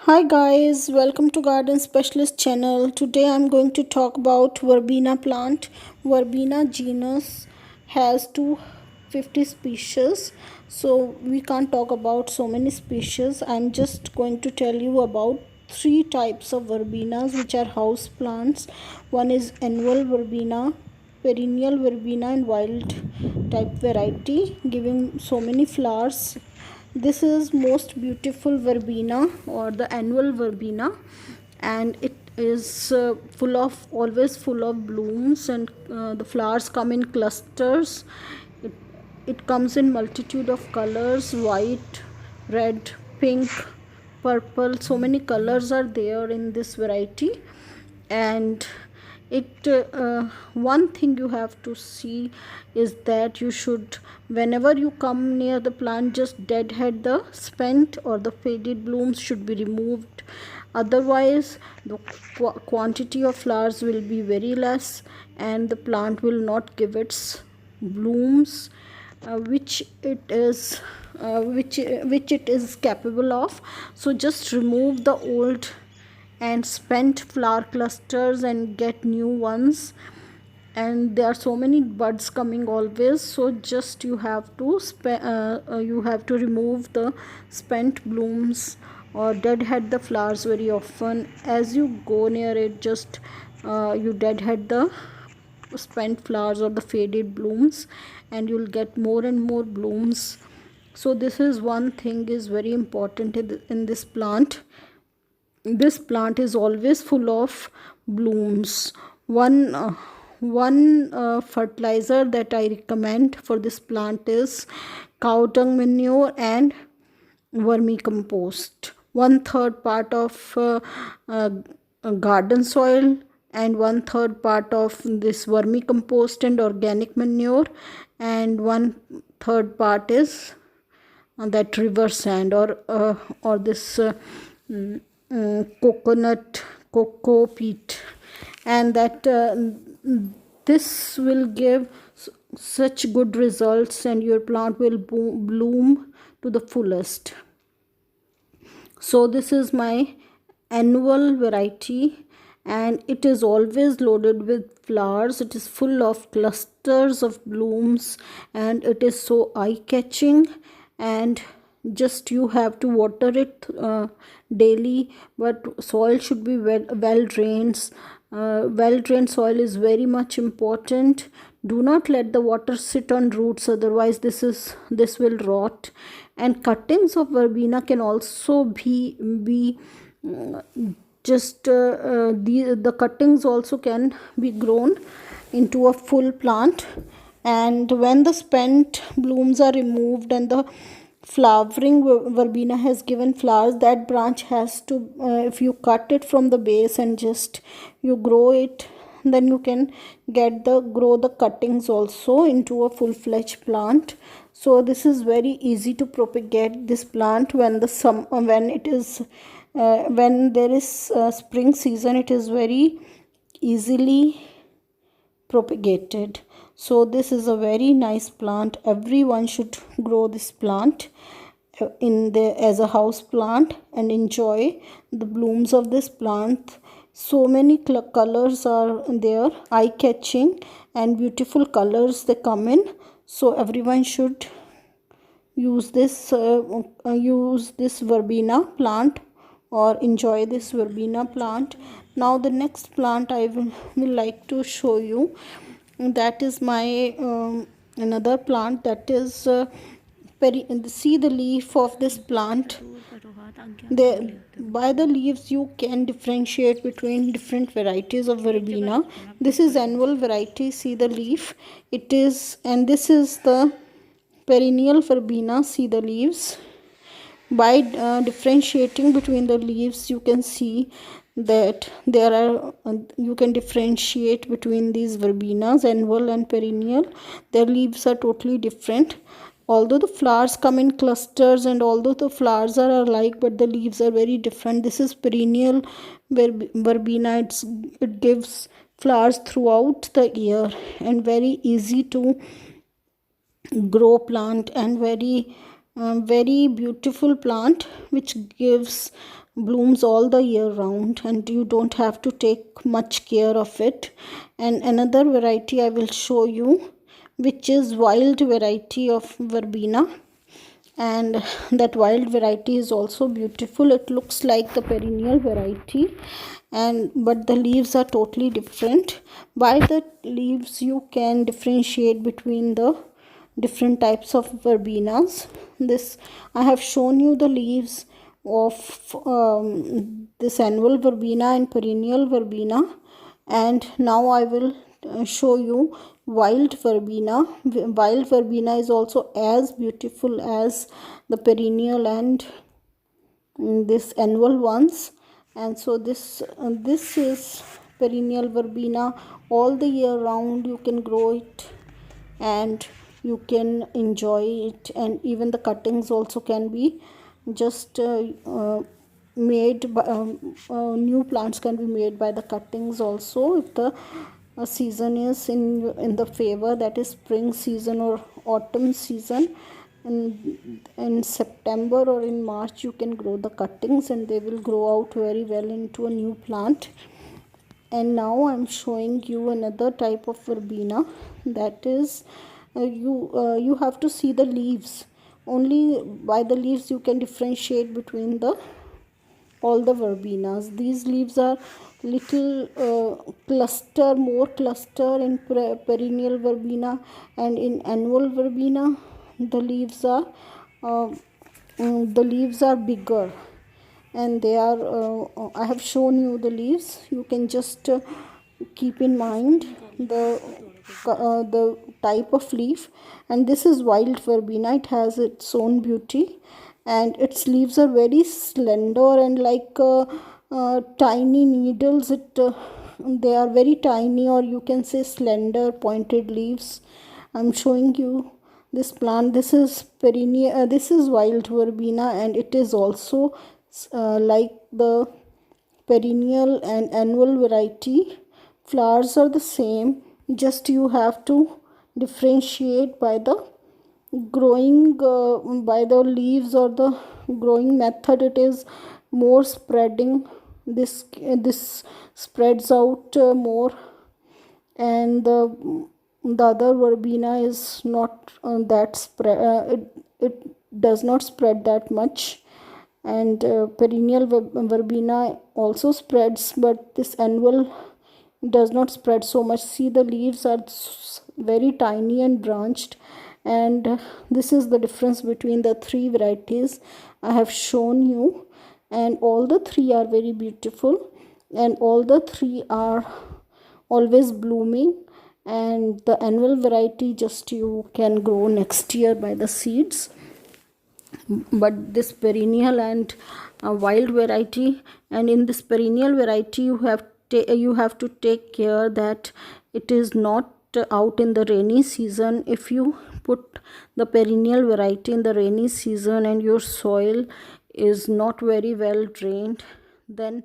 Hi guys, welcome to Garden Specialist channel. Today I'm going to talk about Verbena plant. Verbena genus has 250 species, so we can't talk about so many species. I'm just going to tell you about three types of verbenas which are house plants. One is annual verbena, perennial verbena and wild type variety giving so many flowers. This is most beautiful verbena or the annual verbena, and it is always full of blooms, and the flowers come in clusters. it, it comes in multitude of colors: white, red, pink, purple. So many colors are there in this variety. And it one thing you have to see is that you should, whenever you come near the plant, just deadhead the spent or the faded blooms should be removed. Otherwise the quantity of flowers will be very less and the plant will not give its blooms which it is capable of. So just remove the old and spent flower clusters and get new ones. And there are so many buds coming always, so just you have to remove the spent blooms or deadhead the flowers very often. As you go near it, just you deadhead the spent flowers or the faded blooms, and you'll get more and more blooms. So this is one thing is very important in this plant. This plant is always full of blooms. One fertilizer that I recommend for this plant is cow dung manure and vermicompost. 1/3 part of uh, garden soil and 1/3 part of this vermicompost and organic manure, and 1/3 part is that river sand or this coconut cocoa peat. And that this will give such good results, and your plant will bloom to the fullest. So this is my annual variety, and it is always loaded with flowers. It is full of clusters of blooms, and it is so eye-catching. And just you have to water it daily, but soil should be well drained. Well drained soil is very much important. Do not let the water sit on roots, otherwise this will rot. And cuttings of verbena can also be the cuttings also can be grown into a full plant. And when the spent blooms are removed and the flowering verbena has given flowers, that branch has to if you cut it from the base and just you grow it, then you can grow the cuttings also into a full-fledged plant. So this is very easy to propagate this plant when when there is spring season. It is very easily propagated. So this is a very nice plant. Everyone should grow this plant as a house plant and enjoy the blooms of this plant. So many colors are there, eye catching and beautiful colors they come in. So everyone should use this verbena plant or enjoy this verbena plant. Now the next plant I will like to show you, that is my another plant, that is see the leaf of this plant. By the leaves you can differentiate between different varieties of verbena. This is annual variety. See the leaf, it is, and this is the perennial verbena. See the leaves. By differentiating between the leaves, you can see that there are you can differentiate between these verbenas, annual and perennial. Their leaves are totally different. Although the flowers come in clusters and although the flowers are alike, but the leaves are very different. This is perennial verbena. It gives flowers throughout the year and very easy to grow plant, and very beautiful plant which gives blooms all the year round and you don't have to take much care of it. And another variety I will show you, which is wild variety of verbena, and that wild variety is also beautiful. It looks like the perennial variety, and but the leaves are totally different. By the leaves you can differentiate between the different types of verbenas. This I have shown you the leaves of this annual verbena and perennial verbena, and now I will show you wild verbena. Wild verbena is also as beautiful as the perennial and this annual ones. And so this is perennial verbena. All the year round you can grow it and you can enjoy it, and even the cuttings also can be just made by, new plants can be made by the cuttings also, if the season is in the favor, that is spring season or autumn season. In September or in March you can grow the cuttings and they will grow out very well into a new plant. And now I'm showing you another type of verbena, that is you have to see the leaves. Only by the leaves you can differentiate between the all the verbenas. These leaves are little more cluster in perennial verbena, and in annual verbena uh, the leaves are bigger, and they are I have shown you the leaves. You can just keep in mind the type of leaf. And this is wild verbena. It has its own beauty, and its leaves are very slender and like tiny needles. They are very tiny, or you can say slender pointed leaves. I'm showing you this plant. This is perennial, this is wild verbena, and it is also like the perennial and annual variety. Flowers are the same, just you have to differentiate by the growing by the leaves or the growing method. It is more spreading. This spreads out more, and the other verbena is not that spread. It does not spread that much. And perennial verbena also spreads, but this annual does not spread so much. See, the leaves are very tiny and branched, and this is the difference between the three varieties I have shown you. And all the three are very beautiful, and all the three are always blooming. And the annual variety just you can grow next year by the seeds, but this perennial and wild variety, and in this perennial variety you have to take care that it is not out in the rainy season. If you put the perennial variety in the rainy season and your soil is not very well drained, then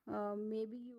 maybe you